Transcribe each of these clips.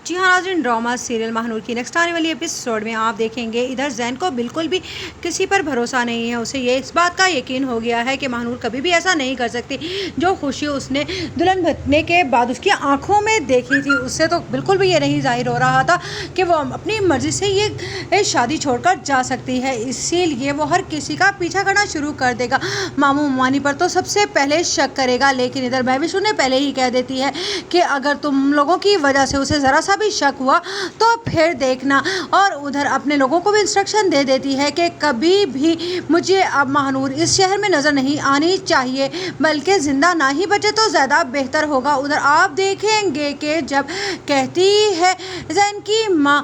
जी हाँ नाज़रीन, drama serial Mahnoor की नेक्स्ट आने वाली एपिसोड में आप देखेंगे इधर जैन को बिल्कुल भी किसी पर भरोसा नहीं है। उसे ये इस बात का यकीन हो गया है कि महानूर कभी भी ऐसा नहीं कर सकती। जो खुशी उसने दुल्हन बनने के बाद उसकी आंखों में देखी थी, उससे तो बिल्कुल भी ये नहीं जाहिर हो रहा था कि वो अपनी मर्जी से ये शादी छोड़कर जा सकती है। इसीलिए वो हर किसी का पीछा करना शुरू कर देगा। मामू मानी पर तो सबसे पहले शक करेगा, लेकिन इधर महविश उन्हें पहले ही कह देती है कि अगर तुम लोगों की वजह से उसे ज़रा सा भी शक हुआ तो फिर देखना। और उधर अपने लोगों को भी इंस्ट्रक्शन दे देती है कि कभी भी मुझे अब महानूर इस शहर में नज़र नहीं आनी चाहिए, बल्कि ज़िंदा ना ही बचे तो ज़्यादा बेहतर होगा। उधर आप देखेंगे कि जब कहती है जैन की माँ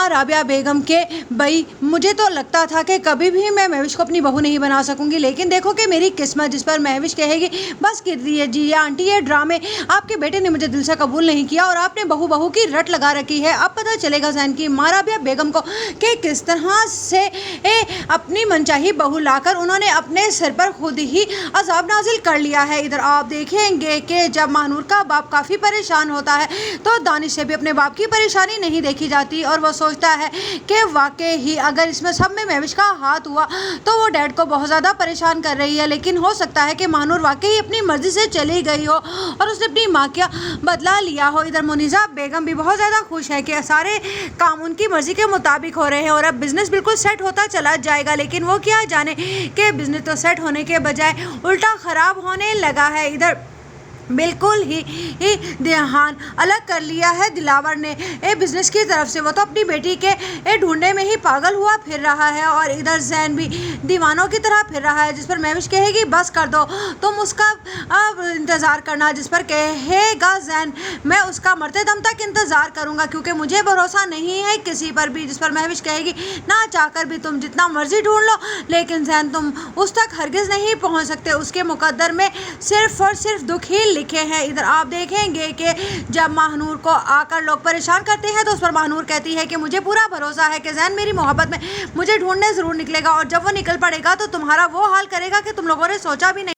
राबिया बेगम के भाई मुझे तो लगता था कि कभी भी मैं महविश को अपनी बहू नहीं बना सकूंगी, लेकिन देखो कि मेरी किस्मत। जिस पर महविश कहेगी बस कीजिए जी आंटी, ये ड्रामे आपके बेटे ने मुझे दिल से कबूल नहीं किया और आपने बहू की रट लगा रखी है। अब पता चलेगा जैन की माँ राबिया बेगम को कि किस तरह से अपनी मनचाही बहू लाकर उन्होंने अपने सिर पर खुद ही अजाब नाजिल कर लिया है। इधर आप देखेंगे कि जब महानूर का बाप काफ़ी परेशान होता है तो दानिश से भी अपने बाप की परेशानी नहीं देखी जाती और वो सोचता है कि वाकई ही अगर इसमें सब में महविश का हाथ हुआ तो वो डैड को बहुत ज़्यादा परेशान कर रही है। लेकिन हो सकता है कि महानूर वाकई अपनी मर्जी से चली गई हो और उसने अपनी माँ का बदला लिया हो। इधर मुनीज़ा बेगम भी बहुत ज़्यादा खुश है कि सारे काम उनकी मर्जी के मुताबिक हो रहे हैं और अब बिजनेस बिल्कुल सेट होता चला जाएगा। लेकिन वो क्या जाने कि बिजनेस तो सेट होने के बजाय उल्टा ख़राब होने लगा है। इधर बिल्कुल ही ध्यान अलग कर लिया है दिलावर ने बिजनेस की तरफ से। वो तो अपनी बेटी के ढूंढने में ही पागल हुआ फिर रहा है और इधर जैन भी दीवानों की तरह फिर रहा है। जिस पर महविश कहेगी बस कर दो, तुम उसका अब इंतज़ार करना। जिस पर कहेगा जैन मैं उसका मरते दम तक इंतज़ार करूँगा क्योंकि मुझे भरोसा नहीं है किसी पर भी। जिस पर महविश कहेगी ना चाहकर भी तुम जितना मर्जी ढूंढ लो, लेकिन जैन तुम उस तक हरगिज़ नहीं पहुँच सकते। उसके मुकद्दर में सिर्फ और सिर्फ दुख ही लिखे हैं। इधर आप देखेंगे कि जब महानूर को आकर लोग परेशान करते हैं तो उस पर महानूर कहती है कि मुझे पूरा भरोसा है कि जैन मेरी मोहब्बत में मुझे ढूंढने ज़रूर निकलेगा और जब वो निकल पड़ेगा तो तुम्हारा वो हाल करेगा कि तुम लोगों ने सोचा भी नहीं।